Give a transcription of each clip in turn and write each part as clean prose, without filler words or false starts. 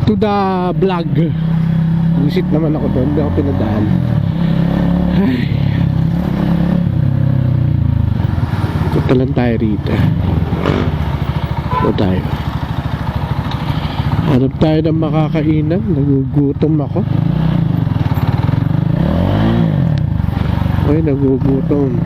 to the vlog. Visit naman ako doon, hindi ako pinadaan. Ay, punta lang tayo rito. Ito tayo. Hanap tayo ng makakainan. Nagugutom ako. Ay, nagugutom.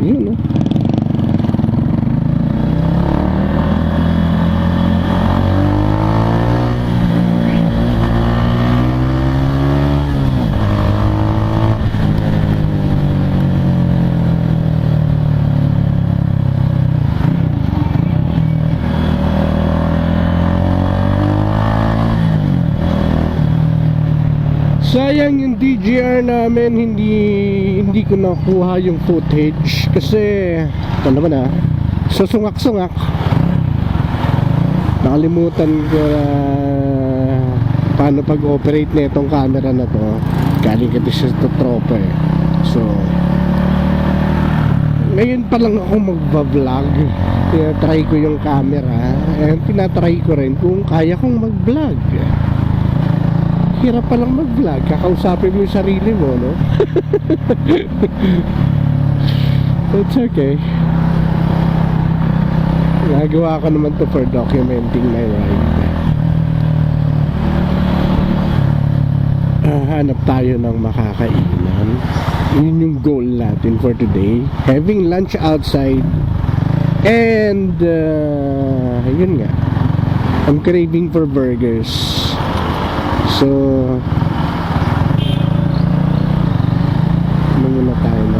Yun, no? Sayang yung DJR namin, hindi ko nakuha yung footage kasi ito naman susungak-sungak. Nakalimutan ko paano pag-operate na itong camera na to. Galing kasi sa tropa So ngayon pa lang ako magba-vlog. Tinatry ko yung camera and tinatry ko rin kung kaya kong mag-vlog. Hirap palang mag-vlog, kakausapin mo yung sarili mo, no? It's okay. Nagawa ko naman to for documenting my ride. Hanap tayo ng makakainan. Yun yung goal natin for today. Having lunch outside. And yun nga, I'm craving for burgers. So muna tayo na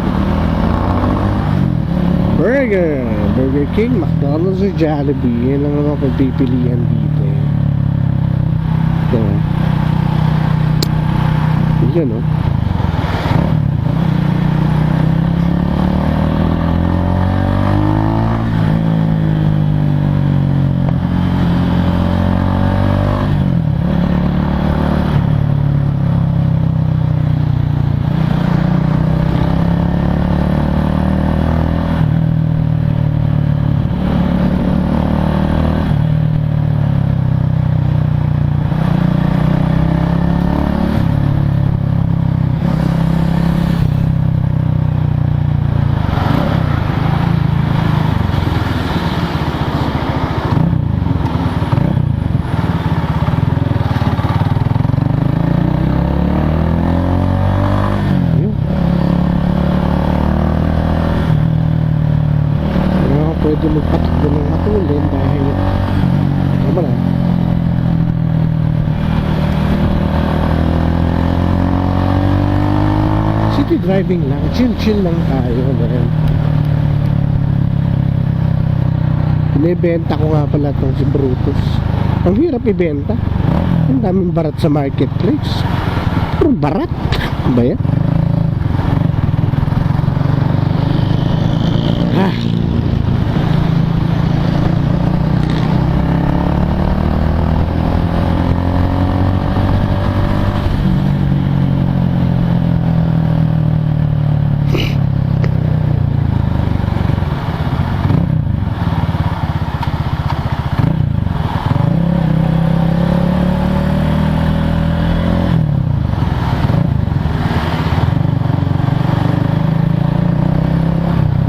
Burger King, McDonald's or Jollibee. Yan lang naman pagpipilian dito. So yun, no? Pwede magpatakbo ng matulin dahil ano na, city driving lang, chill lang tayo. Binibenta ko nga pala itong si Brutus. Ang hirap ibenta, ang daming barat sa marketplace. Puro barat ba yan? Ah.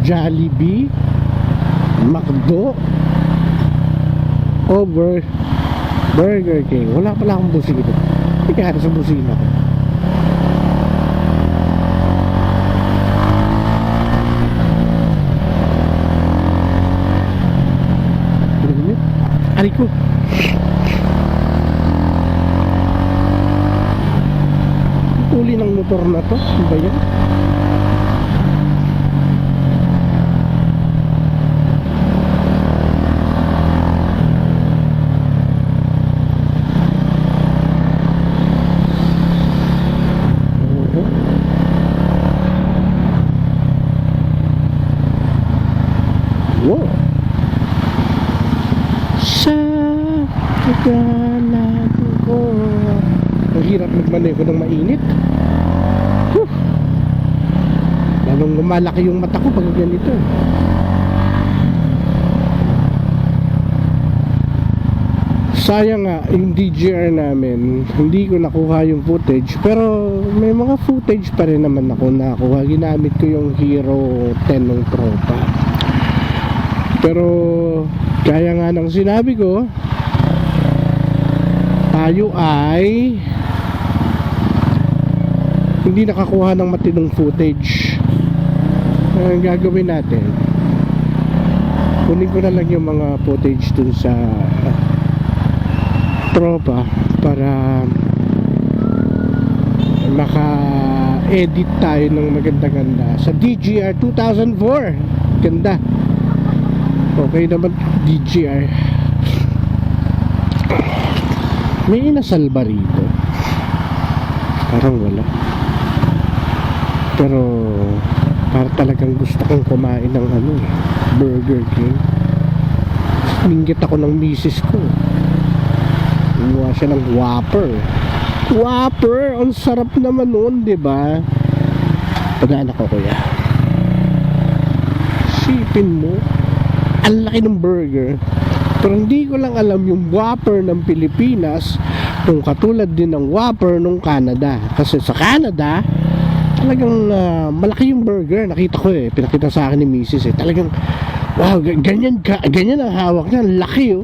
Jollibee, McDo, over Burger King. Wala pala akong busina. Hindi kaya sa busina ko. Aray ko. Uli ng motor na to. Ano ba yan? Wow. Sa kagalan ko. Ang hirap magmaneho ng mainit. Whew. Lalong lumalaki yung mata ko pag ganito. Sayang nga yung DJR namin, hindi ko nakuha yung footage, pero may mga footage pa rin naman ako nakuha. Ginamit ko yung Hero 10 ng tropa. Pero kaya nga ng sinabi ko, tayo ay hindi nakakuha ng matinong footage. Ang gagawin natin, kunin ko na lang yung mga footage dun sa tropa para maka-edit tayo ng maganda-ganda sa DJR 2004. Ganda. Okay naman DJR. May inasal ba rito? Parang wala. Pero para talagang gusto kong kumain ng Burger King. Ninggit ako ng misis ko. Gumawa siya ng Whopper. Whopper! Ang sarap naman nun, diba? Pagana ko, kuya. Sipin mo, ang laki ng burger. Pero hindi ko lang alam yung Whopper ng Pilipinas kung katulad din ng Whopper ng Canada. Kasi sa Canada, talagang malaki yung burger. Nakita ko pinakita sa akin ni Mrs. Talagang, wow, ganyan ang hawak niya. Laki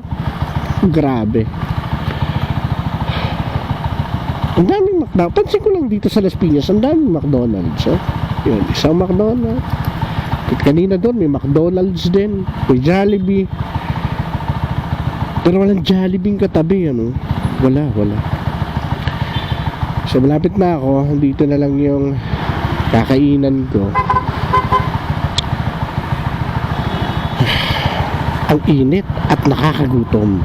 grabe. Ang daming McDonald's. Pansin ko lang dito sa Las Piñas, ang daming McDonald's. Yun, isang McDonald's. Kanina doon may McDonald's din, may Jollibee, pero walang Jollibee katabi. Wala. So malapit na ako. Dito na lang yung kakainan ko. Ang init at nakakagutom.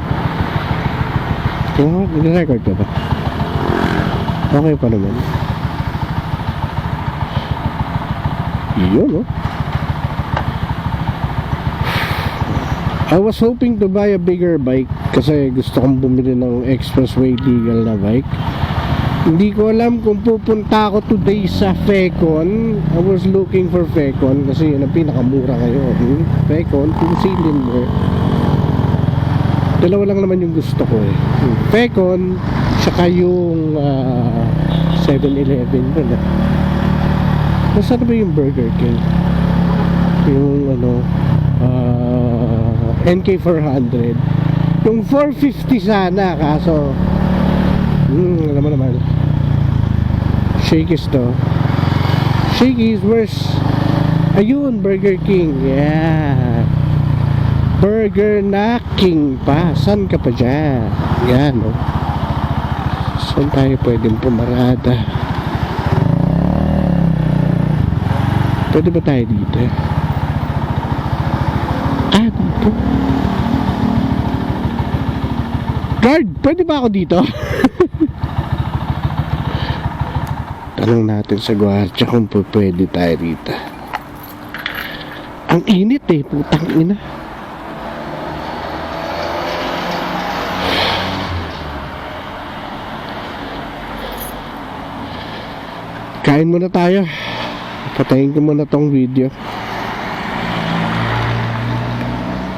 Nag-record ka ba? Okay pa naman. Yun I was hoping to buy a bigger bike kasi gusto kong bumili ng expressway legal na bike. Hindi ko alam kung pupunta ako today sa Fecon. I was looking for Fecon kasi yun ang pinakamura ngayon. Fecon, 2-cylinder. Dalawa lang naman yung gusto ko Fecon, saka yung 7-Eleven. Nasaan ba yung Burger King? Yung NK400. Yung 450 sana, kaso alam mo naman, Shakey's to. Shakey's, where's ayun, Burger King. Yeah, Burger na King pa. Saan ka pa dyan? Yan saan tayo pwedeng pumarada? Pwede ba tayo dito? Dito. Guard, pwede ba ako dito? Tanong natin sa gwardiya kung pwede tayo dito. Ang init eh, putang ina. Kain muna tayo. Patayin ko muna tong video.